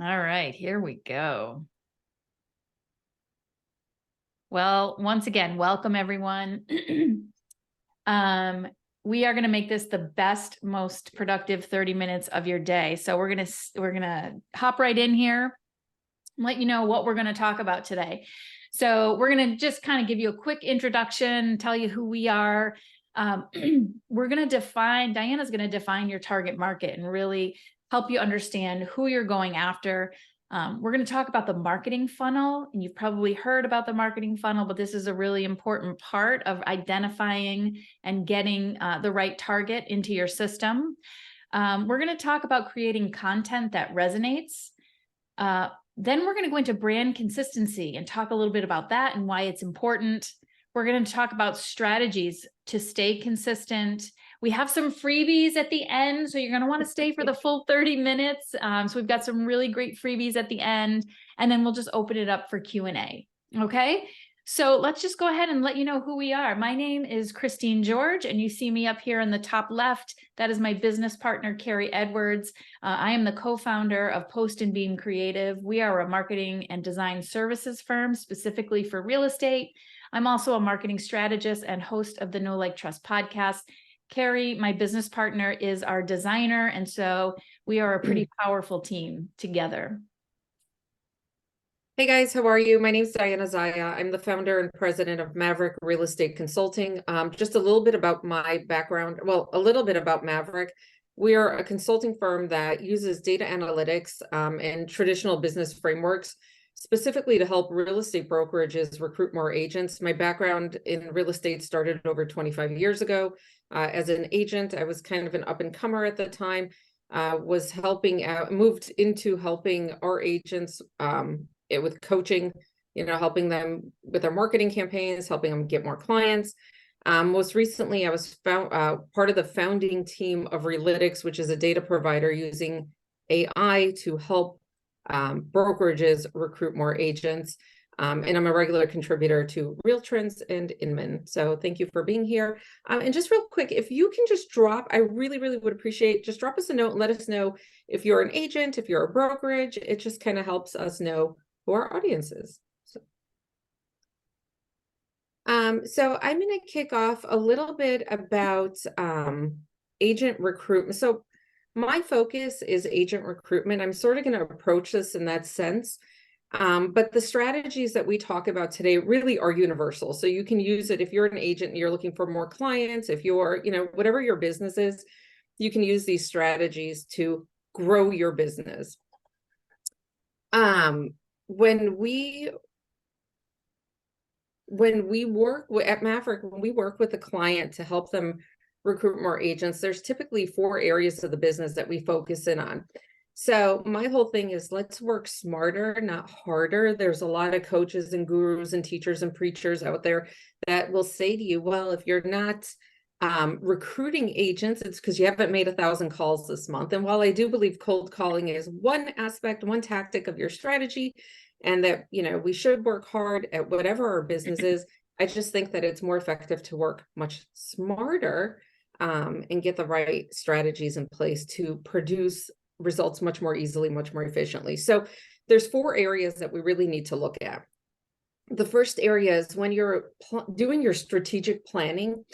All right, here we go. Well, once again, welcome everyone. We are going to make this the best, most productive 30 minutes of your day. So we're going to hop right in here and let you know what we're going to talk about today. So we're going to just kind of give you a quick introduction, tell you who we are. We're going to Diana's going to define your target market and really help you understand who you're going after. We're going to talk about the marketing funnel, and you've probably heard about the marketing funnel, but this is a really important part of identifying and getting the right target into your system. We're going to talk about creating content that resonates. Then we're going to go into brand consistency and talk a little bit about that and why it's important. We're going to talk about strategies to stay consistent. We have some freebies at the end, so you're going to want to stay for the full 30 minutes. So we've got some really great freebies at the end, and then we'll just open it up for Q&A. Okay, so let's just go ahead and let you know who we are. My name is Christine George, and you see me up here in the top left. That is my business partner, Carrie Edwards. I am the co-founder of Post and Beam Creative. We are a marketing and design services firm specifically for real estate. I'm also a marketing strategist and host of the Know Like Trust podcast. Carrie, my business partner, is our designer, and so we are a pretty powerful team together. Hey guys, how are you? My name is Diana Zaya. I'm the founder and president of Maverick Real Estate Consulting. Just a little bit about my background. Well, a little bit about Maverick. We are a consulting firm that uses data analytics and traditional business frameworks specifically to help real estate brokerages recruit more agents. My background in real estate started over 25 years ago. As an agent, I was kind of an up-and-comer at the time, was helping out, moved into helping our agents with coaching, helping them with their marketing campaigns, helping them get more clients. Most recently, I was part of the founding team of Realytics, which is a data provider using AI to help brokerages recruit more agents. And I'm a regular contributor to RealTrends and Inman. So thank you for being here. And just real quick, if you can just I really, really would appreciate, just drop us a note and let us know if you're an agent, if you're a brokerage. It just kind of helps us know who our audience is. So I'm going to kick off a little bit about agent recruitment. So my focus is agent recruitment. I'm sort of going to approach this in that sense. But the strategies that we talk about today really are universal. So you can use it if you're an agent and you're looking for more clients, if you're, whatever your business is, you can use these strategies to grow your business. When we work at Maverick, when we work with a client to help them recruit more agents, there's typically 4 areas of the business that we focus in on. So my whole thing is, let's work smarter, not harder. There's a lot of coaches and gurus and teachers and preachers out there that will say to you, well, if you're not recruiting agents, it's because you haven't made 1,000 calls this month. And while I do believe cold calling is one aspect, one tactic of your strategy, and that, we should work hard at whatever our business is, I just think that it's more effective to work much smarter and get the right strategies in place to produce results much more easily, much more efficiently. So there's 4 areas that we really need to look at. The first area is when you're doing your strategic planning.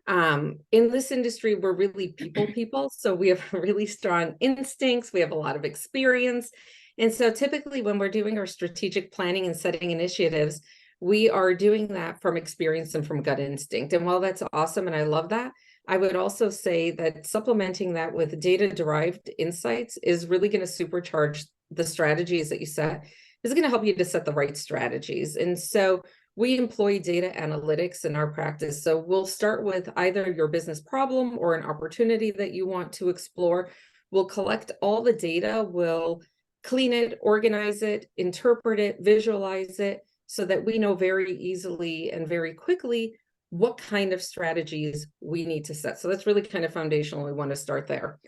In this industry, we're really people. So we have really strong instincts. We have a lot of experience. And so typically when we're doing our strategic planning and setting initiatives, we are doing that from experience and from gut instinct. And while that's awesome, and I love that, I would also say that supplementing that with data-derived insights is really going to supercharge the strategies that you set. Is going to help you to set the right strategies. And so we employ data analytics in our practice. So we'll start with either your business problem or an opportunity that you want to explore. We'll collect all the data, we'll clean it, organize it, interpret it, visualize it, so that we know very easily and very quickly what kind of strategies we need to set. So that's really kind of foundational. We want to start there.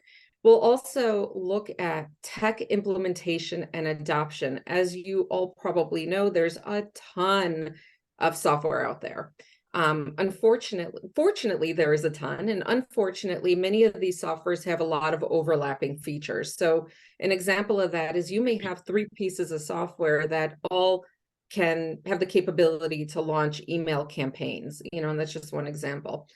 We'll also look at tech implementation and adoption. As you all probably know, there's a ton of software out there. Fortunately, there is a ton, and unfortunately, many of these softwares have a lot of overlapping features. So an example of that is you may have 3 pieces of software that all can have the capability to launch email campaigns, and that's just one example.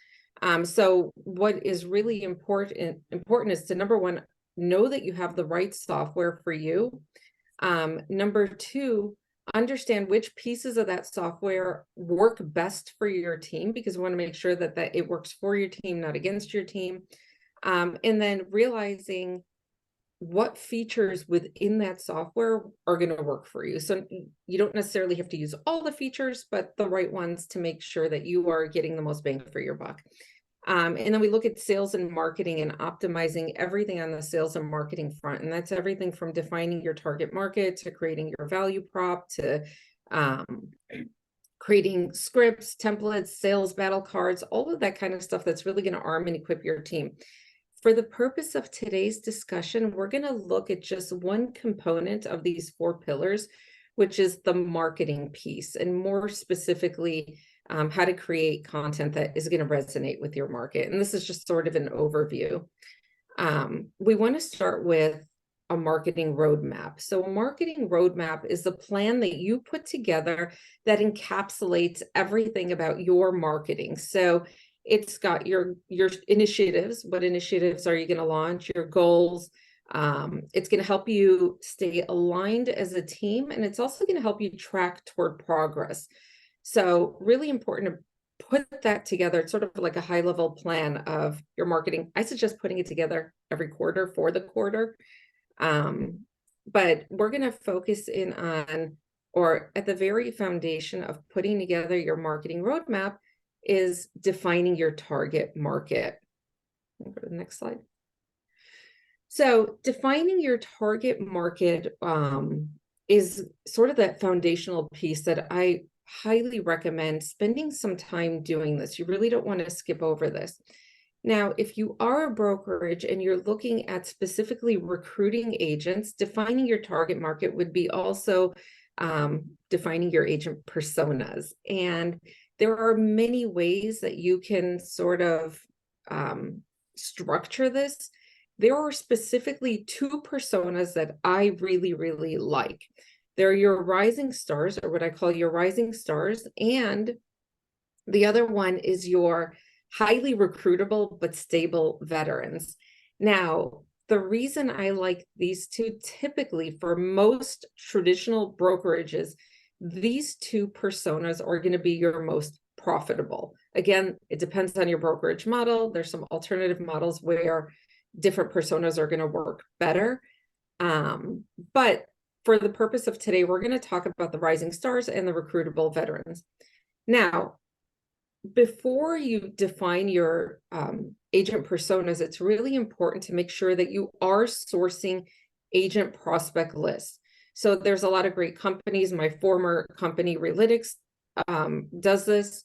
So what is really important is to, number one, know that you have the right software for you. Number two, understand which pieces of that software work best for your team, because we want to make sure that it works for your team, not against your team. And then realizing what features within that software are going to work for you. So you don't necessarily have to use all the features, but the right ones to make sure that you are getting the most bang for your buck. And then we look at sales and marketing and optimizing everything on the sales and marketing front. And that's everything from defining your target market to creating your value prop to creating scripts, templates, sales battle cards, all of that kind of stuff that's really going to arm and equip your team. For the purpose of today's discussion, we're going to look at just one component of these 4 pillars, which is the marketing piece, and more specifically, how to create content that is going to resonate with your market. And this is just sort of an overview. We want to start with a marketing roadmap. So a marketing roadmap is the plan that you put together that encapsulates everything about your marketing. So it's got your initiatives. What initiatives are you going to launch? Your goals. It's going to help you stay aligned as a team, and it's also going to help you track toward progress. So really important to put that together. It's sort of like a high level plan of your marketing. I suggest putting it together every quarter for the quarter. But we're going to focus in on, or at the very foundation of putting together your marketing roadmap, is defining your target market. Go to the next slide. So defining your target market is sort of that foundational piece that I highly recommend spending some time doing this. You really don't want to skip over this. Now, if you are a brokerage and you're looking at specifically recruiting agents, defining your target market would be also defining your agent personas. And there are many ways that you can sort of structure this. There are specifically 2 personas that I really, really like. They're your rising stars, or what I call your rising stars. And the other one is your highly recruitable but stable veterans. Now, the reason I like these 2, typically for most traditional brokerages, these 2 personas are going to be your most profitable. Again, it depends on your brokerage model. There's some alternative models where different personas are going to work better. But for the purpose of today, we're going to talk about the rising stars and the recruitable veterans. Now, before you define your agent personas, it's really important to make sure that you are sourcing agent prospect lists. So there's a lot of great companies. My former company, Realytics, does this.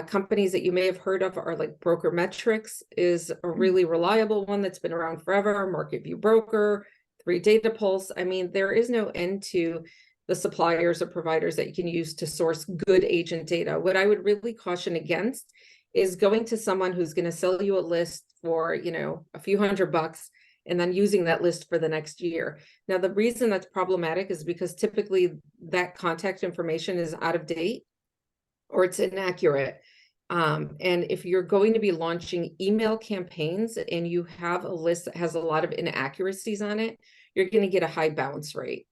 Companies that you may have heard of are like Broker Metrics is a really reliable one that's been around forever. Market View Broker, 3 Data Pulse. I mean, there is no end to the suppliers or providers that you can use to source good agent data. What I would really caution against is going to someone who's going to sell you a list for, a few $100 and then using that list for the next year. Now, the reason that's problematic is because typically that contact information is out of date or it's inaccurate. And if you're going to be launching email campaigns and you have a list that has a lot of inaccuracies on it, you're going to get a high bounce rate.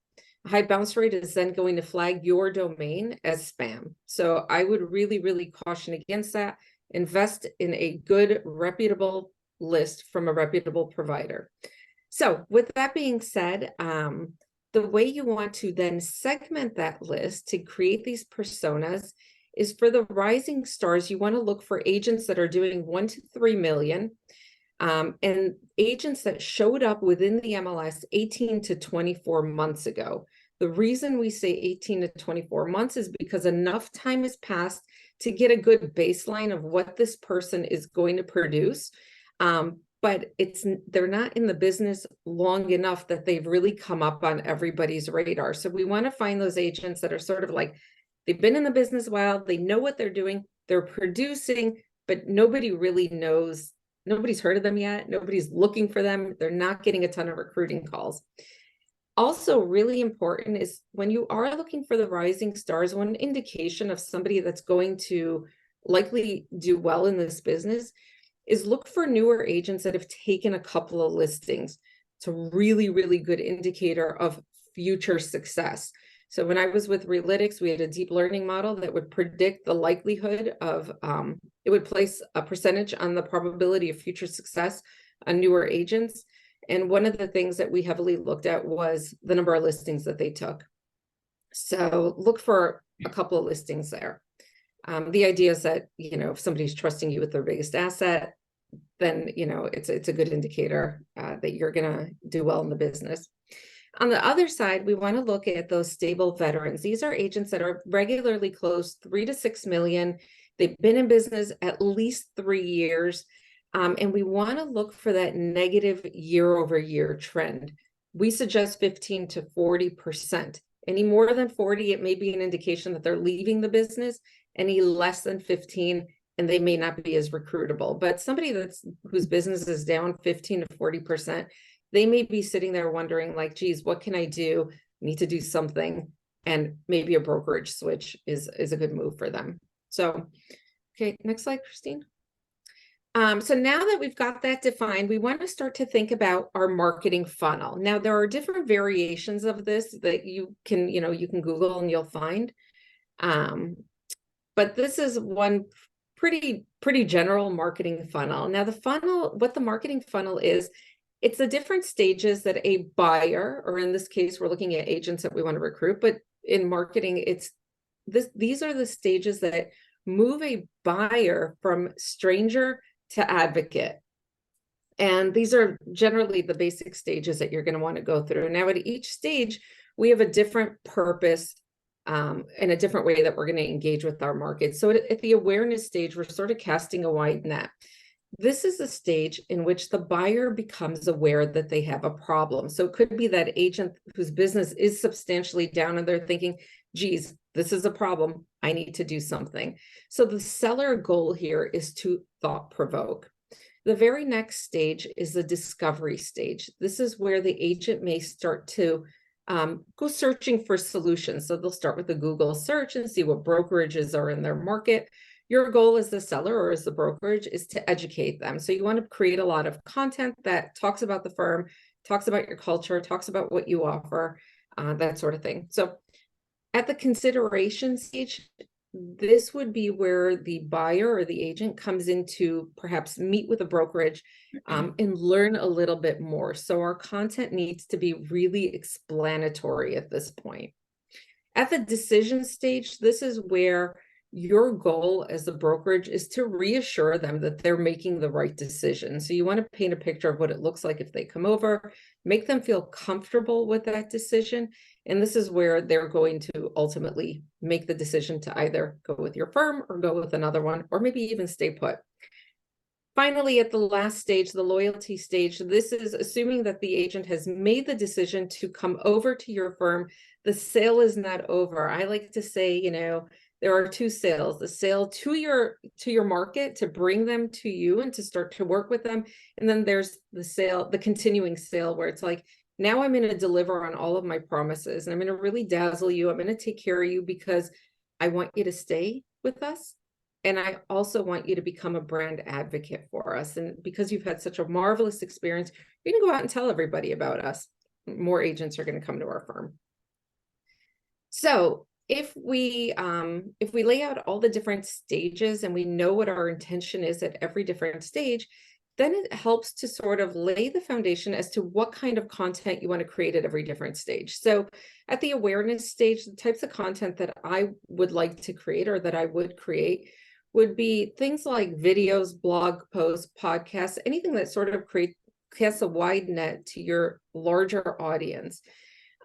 A high bounce rate is then going to flag your domain as spam. So I would really, really caution against that. Invest in a good, reputable list from a reputable provider. So with that being said, the way you want to then segment that list to create these personas is for the rising stars. You want to look for agents that are doing 1 to 3 million, and agents that showed up within the MLS 18 to 24 months ago. The reason we say 18 to 24 months is because enough time has passed to get a good baseline of what this person is going to produce. But they're not in the business long enough that they've really come up on everybody's radar. So we want to find those agents that are sort of like, they've been in the business a while, they know what they're doing, they're producing, but nobody really knows, nobody's heard of them yet. Nobody's looking for them. They're not getting a ton of recruiting calls. Also, really important is when you are looking for the rising stars, one indication of somebody that's going to likely do well in this business is look for newer agents that have taken a couple of listings. It's a really, really good indicator of future success. So when I was with Realytics, we had a deep learning model that would predict the likelihood of, it would place a percentage on the probability of future success on newer agents. And one of the things that we heavily looked at was the number of listings that they took. So look for a couple of listings there. The idea is that, if somebody's trusting you with their biggest asset, then, it's a good indicator that you're going to do well in the business. On the other side, we want to look at those stable veterans. These are agents that are regularly closed 3 to 6 million. They've been in business at least 3 years. And we want to look for that negative year-over-year trend. We suggest 15 to 40%. Any more than 40, it may be an indication that they're leaving the business. Any less than 15, and they may not be as recruitable. But somebody whose business is down 15 to 40%, they may be sitting there wondering, like, geez, what can I do? I need to do something. And maybe a brokerage switch is a good move for them. So, okay, next slide, Christine. So now that we've got that defined, we want to start to think about our marketing funnel. Now, there are different variations of this that you can Google and you'll find. But this is one pretty general marketing funnel. Now, what the marketing funnel is, it's the different stages that a buyer, or in this case, we're looking at agents that we want to recruit, but in marketing, these are the stages that move a buyer from stranger to advocate. And these are generally the basic stages that you're going to want to go through. Now, at each stage, we have a different purpose and a different way that we're going to engage with our market. So at the awareness stage, we're sort of casting a wide net. This is the stage in which the buyer becomes aware that they have a problem. So it could be that agent whose business is substantially down and they're thinking, geez, this is a problem. I need to do something. So the seller goal here is to thought provoke. The very next stage is the discovery stage. This is where the agent may start to go searching for solutions. So they'll start with a Google search and see what brokerages are in their market. Your goal as the seller or as the brokerage is to educate them. So you want to create a lot of content that talks about the firm, talks about your culture, talks about what you offer, that sort of thing. So at the consideration stage, this would be where the buyer or the agent comes in to perhaps meet with a brokerage and learn a little bit more. So our content needs to be really explanatory at this point. At the decision stage, this is where your goal as the brokerage is to reassure them that they're making the right decision. So you want to paint a picture of what it looks like if they come over, make them feel comfortable with that decision. And this is where they're going to ultimately make the decision to either go with your firm or go with another one, or maybe even stay put. Finally, at the last stage, the loyalty stage, this is assuming that the agent has made the decision to come over to your firm. The sale is not over. I like to say, there are two sales: the sale to your market to bring them to you and to start to work with them. And then there's the sale, the continuing sale, where it's like, now I'm going to deliver on all of my promises and I'm going to really dazzle you. I'm going to take care of you because I want you to stay with us. And I also want you to become a brand advocate for us. And because you've had such a marvelous experience, you're going to go out and tell everybody about us. More agents are going to come to our firm. So if we lay out all the different stages and we know what our intention is at every different stage, then it helps to sort of lay the foundation as to what kind of content you want to create at every different stage. So at the awareness stage, the types of content that I would like to create, or that I would create, would be things like videos, blog posts, podcasts, anything that sort of casts a wide net to your larger audience.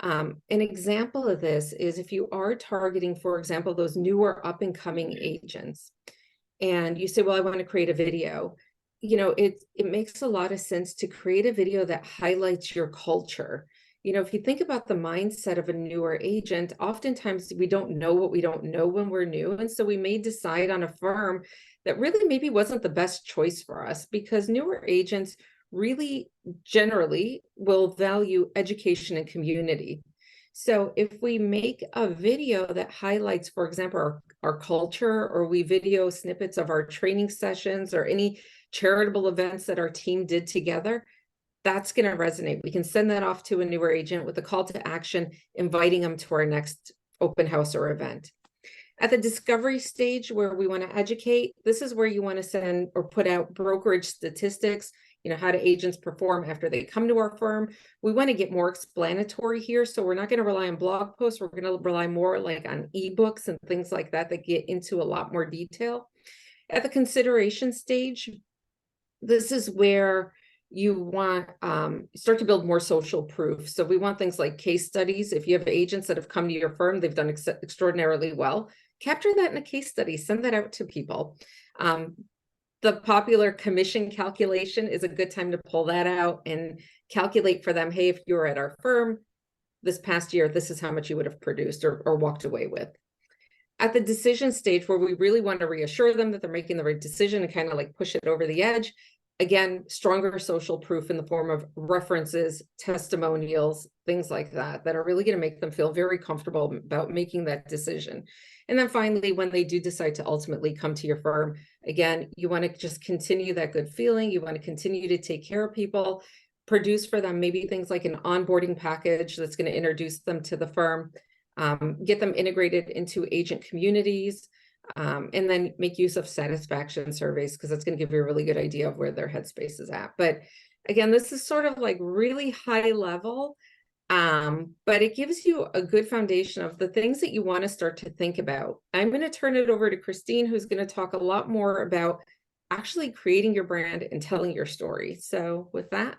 An example of this is if you are targeting, for example, those newer up and coming agents, and you say, well, I want to create a video. It makes a lot of sense to create a video that highlights your culture. If you think about the mindset of a newer agent, oftentimes we don't know what we don't know when we're new. And so we may decide on a firm that really maybe wasn't the best choice for us, because newer agents really generally will value education and community. So if we make a video that highlights, for example, our culture, or we video snippets of our training sessions or any charitable events that our team did together, that's going to resonate. We can send that off to a newer agent with a call to action, inviting them to our next open house or event. At the discovery stage, where we want to educate, this is where you want to send or put out brokerage statistics. How do agents perform after they come to our firm? We want to get more explanatory here. So we're not going to rely on blog posts. We're going to rely more like on ebooks and things like that get into a lot more detail. At the consideration stage, this is where you want start to build more social proof. So we want things like case studies. If you have agents that have come to your firm, they've done extraordinarily well, capture that in a case study, send that out to people. The popular commission calculation is a good time to pull that out and calculate for them, hey, if you were at our firm this past year, this is how much you would have produced or walked away with. At the decision stage, where we really want to reassure them that they're making the right decision and kind of like push it over the edge, again, stronger social proof in the form of references, testimonials, things like that, that are really going to make them feel very comfortable about making that decision. And then finally, when they do decide to ultimately come to your firm, again, you want to just continue that good feeling. You want to continue to take care of people, produce for them maybe things like an onboarding package that's going to introduce them to the firm, get them integrated into agent communities, and then make use of satisfaction surveys, because that's going to give you a really good idea of where their headspace is at. But again, this is sort of like really high level, but it gives you a good foundation of the things that you want to start to think about. I'm going to turn it over to Christine, who's going to talk a lot more about actually creating your brand and telling your story. So with that,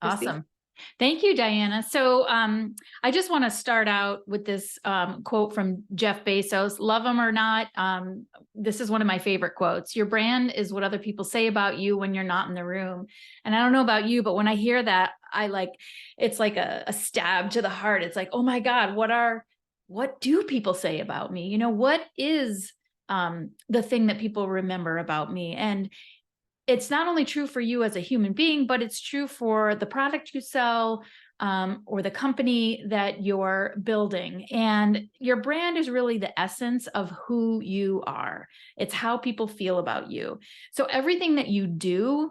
Christine. Awesome. Thank you, Diana. So I just want to start out with this quote from Jeff Bezos. Love him or not, this is one of my favorite quotes. Your brand is what other people say about you when you're not in the room. And I don't know about you, but when I hear that, it's like a stab to the heart. It's like, oh my God, what do people say about me? What is the thing that people remember about me? And it's not only true for you as a human being, but it's true for the product you sell, or the company that you're building. And your brand is really the essence of who you are. It's how people feel about you. So everything that you do,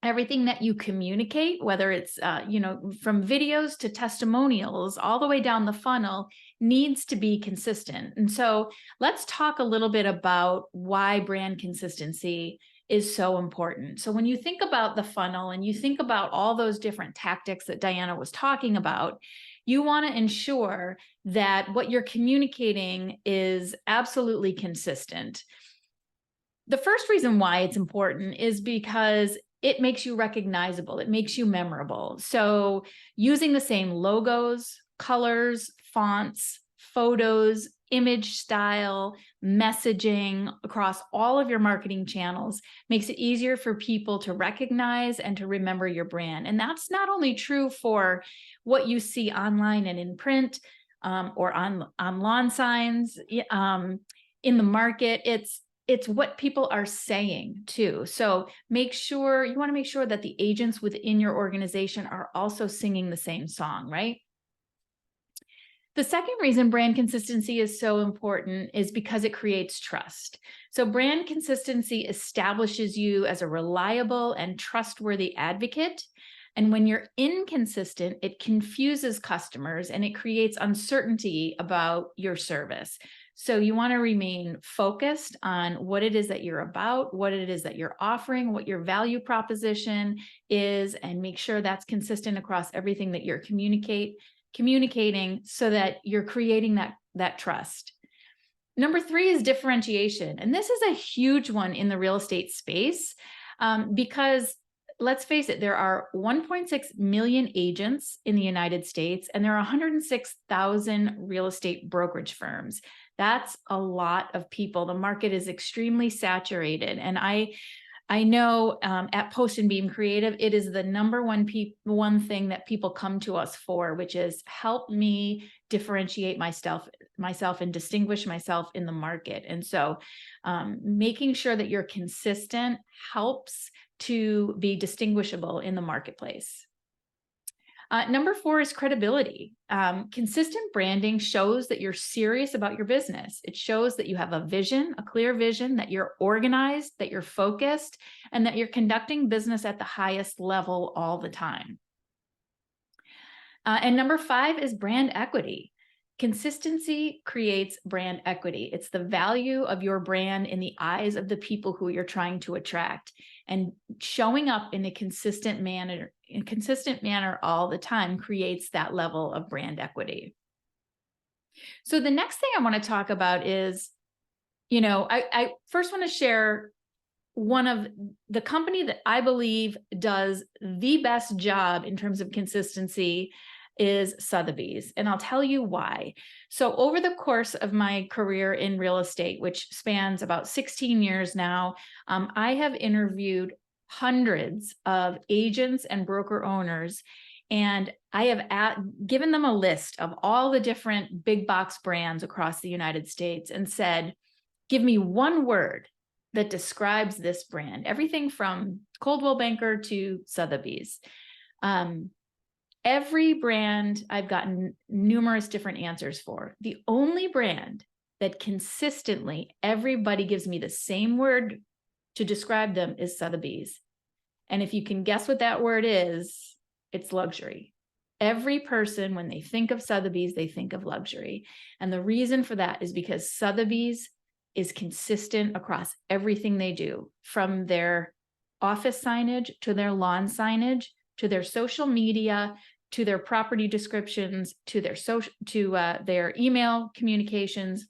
everything that you communicate, whether it's, from videos to testimonials, all the way down the funnel, needs to be consistent. And so let's talk a little bit about why brand consistency is so important. So when you think about the funnel and you think about all those different tactics that Diana was talking about, you want to ensure that what you're communicating is absolutely consistent. The first reason why it's important is because it makes you recognizable. It makes you memorable. So using the same logos, colors, fonts, photos, image style, messaging across all of your marketing channels makes it easier for people to recognize and to remember your brand. And that's not only true for what you see online and in print, or on lawn signs, in the market. It's what people are saying too. So you want to make sure that the agents within your organization are also singing the same song, right? The second reason brand consistency is so important is because it creates trust. So brand consistency establishes you as a reliable and trustworthy advocate. And when you're inconsistent, it confuses customers and it creates uncertainty about your service. So you want to remain focused on what it is that you're about, what it is that you're offering, what your value proposition is, and make sure that's consistent across everything that you're communicating so that you're creating that trust. Number 3 is differentiation. And this is a huge one in the real estate space, because let's face it, there are 1.6 million agents in the United States, and there are 106,000 real estate brokerage firms. That's a lot of people. The market is extremely saturated. And I I know at Post and Beam Creative, it is the number one thing that people come to us for, which is help me differentiate myself and distinguish myself in the market. And so making sure that you're consistent helps to be distinguishable in the marketplace. Number 4 is credibility. Consistent branding shows that you're serious about your business. It shows that you have a vision, a clear vision, that you're organized, that you're focused, and that you're conducting business at the highest level all the time. And number 5 is brand equity. Consistency creates brand equity. It's the value of your brand in the eyes of the people who you're trying to attract, and showing up in a consistent manner all the time creates that level of brand equity. So the next thing I want to talk about is, I first want to share one of the company that I believe does the best job in terms of consistency is Sotheby's. And I'll tell you why. So over the course of my career in real estate, which spans about 16 years now, I have interviewed hundreds of agents and broker owners, and I have given them a list of all the different big box brands across the United States and said, give me one word that describes this brand, everything from Coldwell Banker to Sotheby's. Every brand I've gotten numerous different answers for. The only brand that consistently everybody gives me the same word to describe them is Sotheby's. And if you can guess what that word is, it's luxury. Every person, when they think of Sotheby's, they think of luxury. And the reason for that is because Sotheby's is consistent across everything they do, from their office signage to their lawn signage, to their social media, to their property descriptions, to their email communications.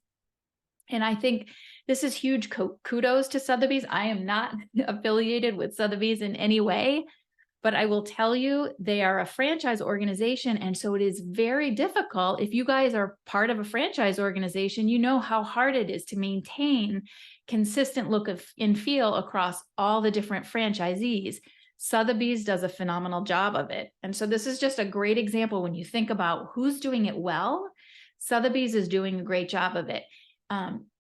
And I think this is huge kudos to Sotheby's. I am not affiliated with Sotheby's in any way, but I will tell you, they are a franchise organization. And so it is very difficult. If you guys are part of a franchise organization, you know how hard it is to maintain consistent look and feel across all the different franchisees. Sotheby's does a phenomenal job of it. And so this is just a great example when you think about who's doing it well. Sotheby's is doing a great job of it.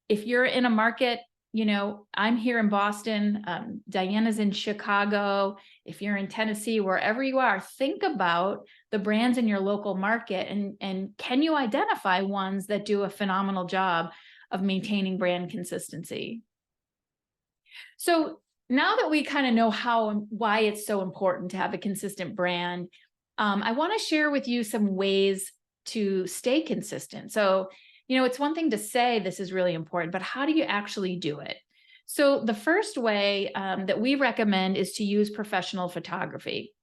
If you're in a market, I'm here in Boston, Diana's in Chicago. If you're in Tennessee, wherever you are, think about the brands in your local market and can you identify ones that do a phenomenal job of maintaining brand consistency? So now that we kind of know why it's so important to have a consistent brand, I want to share with you some ways to stay consistent. So, it's one thing to say this is really important, but how do you actually do it? So the first way that we recommend is to use professional photography.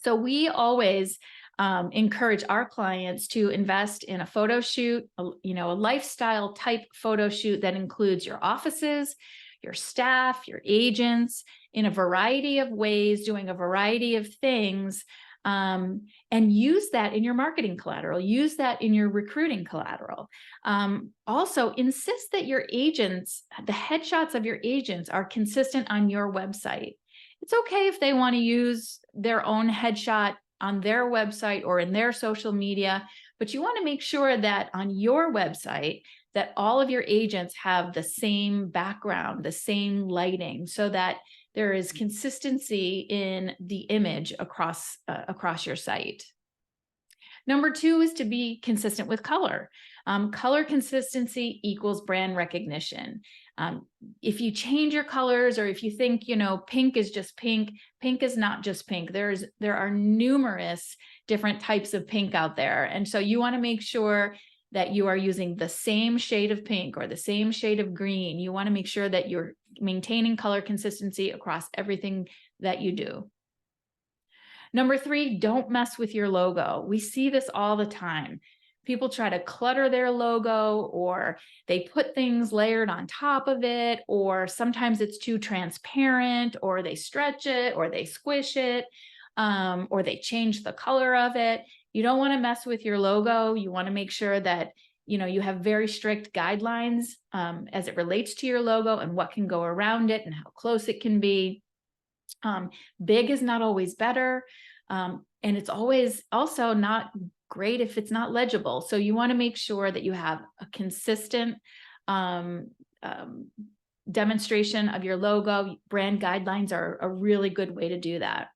So we always encourage our clients to invest in a photo shoot, a lifestyle type photo shoot that includes your offices, your staff, your agents, in a variety of ways, doing a variety of things, and use that in your marketing collateral, use that in your recruiting collateral. Also, insist that your agents, the headshots of your agents, are consistent on your website. It's okay if they want to use their own headshot on their website or in their social media, but you want to make sure that on your website, that all of your agents have the same background, the same lighting, so that there is consistency in the image across your site. Number 2 is to be consistent with color. Color consistency equals brand recognition. If you change your colors, or if you think, pink is just pink, pink is not just pink. There are numerous different types of pink out there. And so you want to make sure that you are using the same shade of pink or the same shade of green. You want to make sure that you're maintaining color consistency across everything that you do. Number 3, don't mess with your logo. We see this all the time. People try to clutter their logo, or they put things layered on top of it, or sometimes it's too transparent, or they stretch it, or they squish it, or they change the color of it. You don't want to mess with your logo. You want to make sure that you have very strict guidelines as it relates to your logo and what can go around it and how close it can be. Big is not always better. And it's always also not great if it's not legible. So you want to make sure that you have a consistent demonstration of your logo. Brand guidelines are a really good way to do that.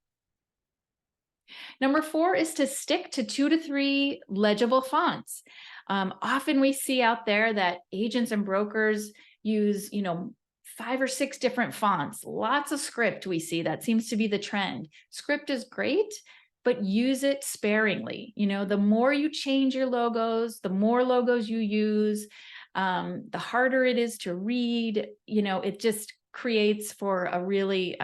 Number 4 is to stick to 2 to 3 legible fonts. Often we see out there that agents and brokers use, 5 or 6 different fonts, lots of script. We see that seems to be the trend. Script is great, but use it sparingly. The more you change your logos, the more logos you use, the harder it is to read. It just creates for a really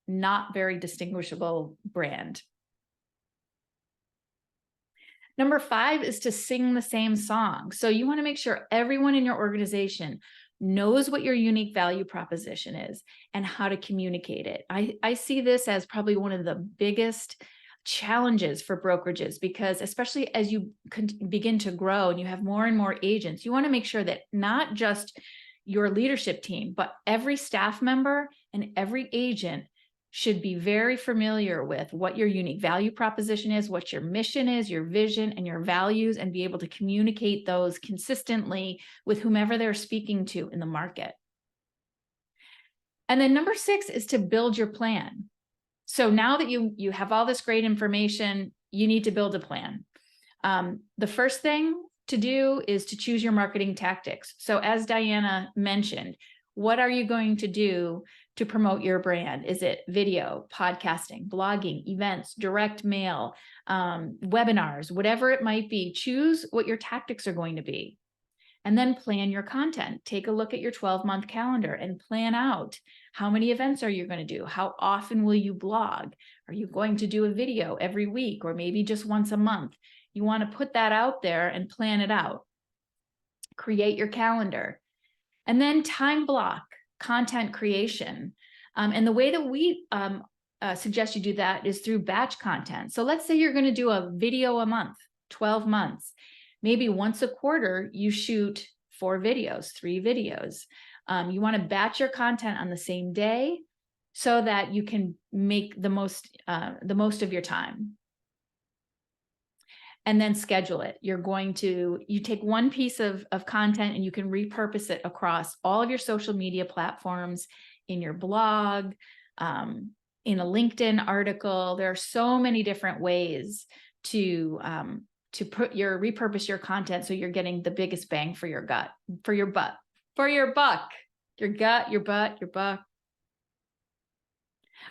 not very distinguishable brand. Number 5 is to sing the same song. So you want to make sure everyone in your organization knows what your unique value proposition is and how to communicate it. I see this as probably one of the biggest challenges for brokerages, because especially as you begin to grow and you have more and more agents, you want to make sure that not just your leadership team, but every staff member and every agent should be very familiar with what your unique value proposition is, what your mission is, your vision, and your values, and be able to communicate those consistently with whomever they're speaking to in the market. And then number 6 is to build your plan. So now that you have all this great information, you need to build a plan. The first thing to do is to choose your marketing tactics. So as Diana mentioned, what are you going to do to promote your brand? Is it video, podcasting, blogging, events, direct mail, webinars, whatever it might be? Choose what your tactics are going to be. And then plan your content. Take a look at your 12-month calendar and plan out how many events are you going to do? How often will you blog? Are you going to do a video every week or maybe just once a month? You want to put that out there and plan it out. Create your calendar. And then time block content creation. And the way that we suggest you do that is through batch content. So let's say you're going to do a video a month, 12 months. Maybe once a quarter, you shoot 4 videos, 3 videos. You want to batch your content on the same day so that you can make the most of your time. And then schedule it. You take one piece of content and you can repurpose it across all of your social media platforms, in your blog, in a LinkedIn article. There are so many different ways to repurpose your content so you're getting the biggest bang for your buck.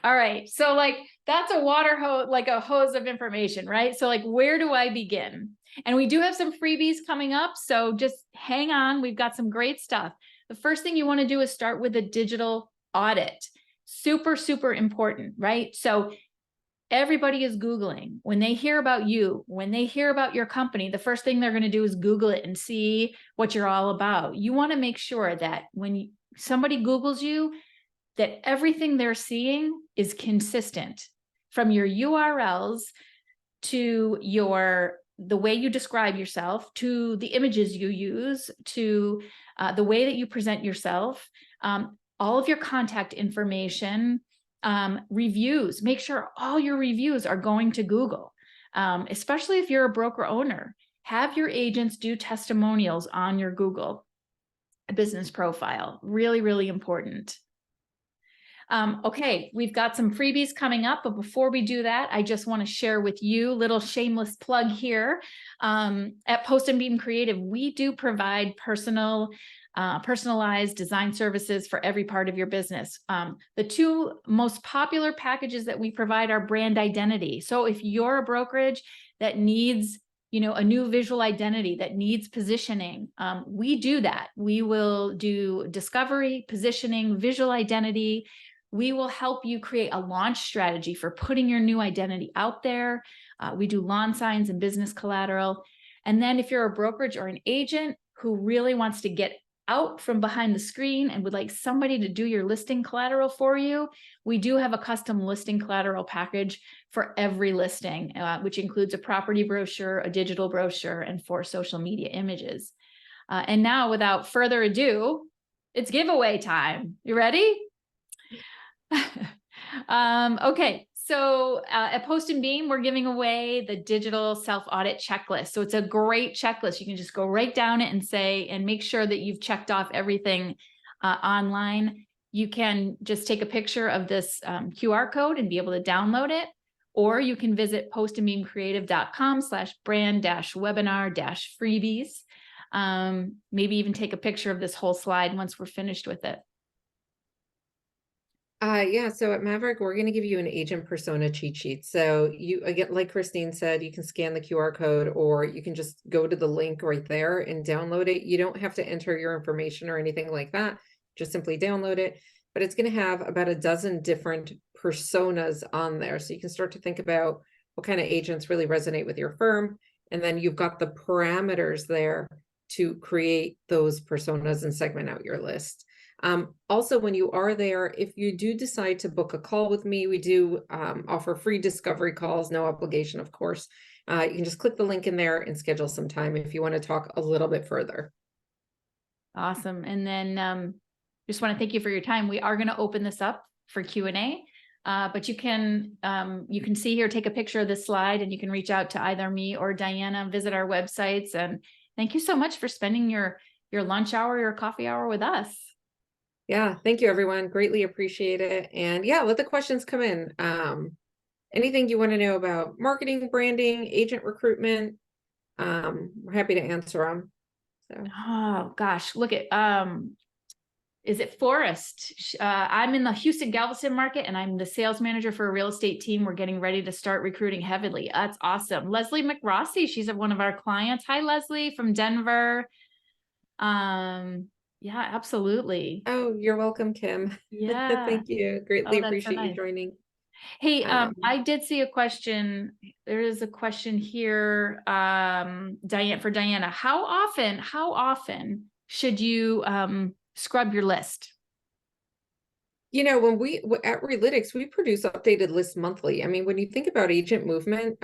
All right. So that's a water hose, like a hose of information, right? So where do I begin? And we do have some freebies coming up. So just hang on. We've got some great stuff. The first thing you want to do is start with a digital audit. Super, super important, right? So everybody is Googling. When they hear about you, when they hear about your company, the first thing they're going to do is Google it and see what you're all about. You want to make sure that when somebody Googles you, that everything they're seeing is consistent, from your URLs to the way you describe yourself, to the images you use, to the way that you present yourself, all of your contact information, reviews. Make sure all your reviews are going to Google, especially if you're a broker owner. Have your agents do testimonials on your Google business profile. Really, really important. Okay, we've got some freebies coming up, but before we do that, I just want to share with you a little shameless plug here. At Post and Beam Creative, we do provide personalized design services for every part of your business. The 2 most popular packages that we provide are brand identity. So if you're a brokerage that needs a new visual identity, that needs positioning, we do that. We will do discovery, positioning, visual identity. We will help you create a launch strategy for putting your new identity out there. We do lawn signs and business collateral. And then if you're a brokerage or an agent who really wants to get out from behind the screen and would like somebody to do your listing collateral for you, we do have a custom listing collateral package for every listing, which includes a property brochure, a digital brochure, and 4 social media images. And now, without further ado, it's giveaway time. You ready? Okay. So at Post and Beam, we're giving away the digital self-audit checklist. So it's a great checklist. You can just go right down it and say, and make sure that you've checked off everything online. You can just take a picture of this QR code and be able to download it. Or you can visit postandbeamcreative.com/brand-webinar-freebies. Maybe even take a picture of this whole slide once we're finished with it. Yeah, so at Maverick, we're going to give you an agent persona cheat sheet. So you, again, like Christine said, you can scan the QR code, or you can just go to the link right there and download it. You don't have to enter your information or anything like that. Just simply download it. But it's going to have about a dozen different personas on there. So you can start to think about what kind of agents really resonate with your firm. And then you've got the parameters there to create those personas and segment out your list. Also, when you are there, if you do decide to book a call with me, we do offer free discovery calls, no obligation, of course. You can just click the link in there and schedule some time if you want to talk a little bit further. Awesome. And then just want to thank you for your time. We are going to open this up for Q&A, but you can see here, take a picture of this slide, and you can reach out to either me or Diana, visit our websites. And thank you so much for spending your lunch hour, your coffee hour with us. Yeah, thank you, everyone. Greatly appreciate it. And yeah, let the questions come in. Anything you want to know about marketing, branding, agent recruitment, we're happy to answer them. So. Oh gosh, look at is it Forrest? I'm in the Houston Galveston market, and I'm the sales manager for a real estate team. We're getting ready to start recruiting heavily. That's awesome. Leslie McRossi, she's one of our clients. Hi, Leslie from Denver. Yeah, absolutely. Oh, you're welcome, Kim. Yeah. Thank you. Greatly that's so appreciate nice. you joining. Hey, I did see a question. There is a question here, Diane, for Diana. How often should you scrub your list? You know, when we at Realytics, we produce updated lists monthly. I mean, when you think about agent movement,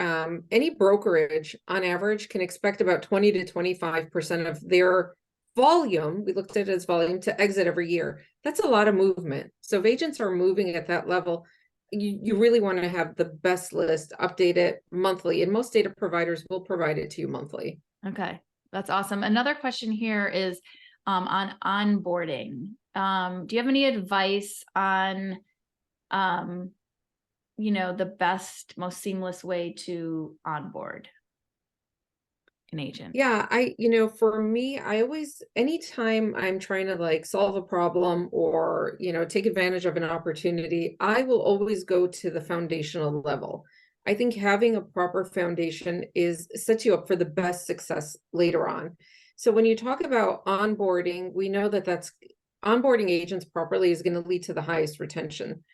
any brokerage on average can expect about 20 to 25% of their volume, we looked at it as volume, to exit every year. That's a lot of movement. So if agents are moving at that level, you really want to have the best list, update it monthly, and most data providers will provide it to you monthly. Okay, that's awesome. Another question here is on onboarding. Do you have any advice on the best, most seamless way to onboard an agent? Yeah, for me, I always, anytime I'm trying to like solve a problem or, take advantage of an opportunity, I will always go to the foundational level. I think having a proper foundation sets you up for the best success later on. So when you talk about onboarding, we know that onboarding agents properly is going to lead to the highest retention.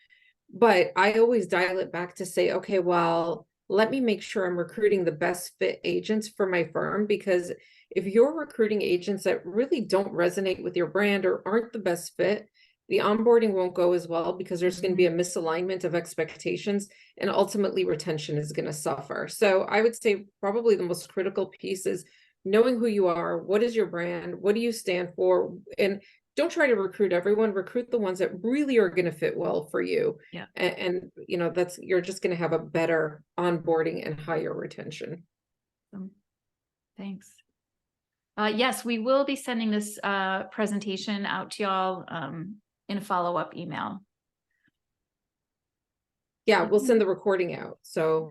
But I always dial it back to say, okay, well, let me make sure I'm recruiting the best fit agents for my firm, because if you're recruiting agents that really don't resonate with your brand or aren't the best fit, the onboarding won't go as well, because there's going to be a misalignment of expectations, and ultimately retention is going to suffer. So I would say probably the most critical piece is knowing who you are, what is your brand, what do you stand for, and don't try to recruit everyone. Recruit the ones that really are going to fit well for you. Yeah. And you're just going to have a better onboarding and higher retention. Thanks. Yes, we will be sending this presentation out to y'all in a follow-up email. Yeah, we'll send the recording out. So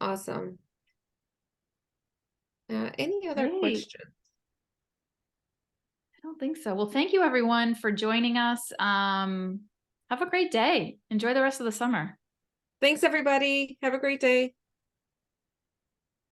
awesome. Any other questions? I don't think so. Well, thank you everyone for joining us. Have a great day. Enjoy the rest of the summer. Thanks, everybody. Have a great day.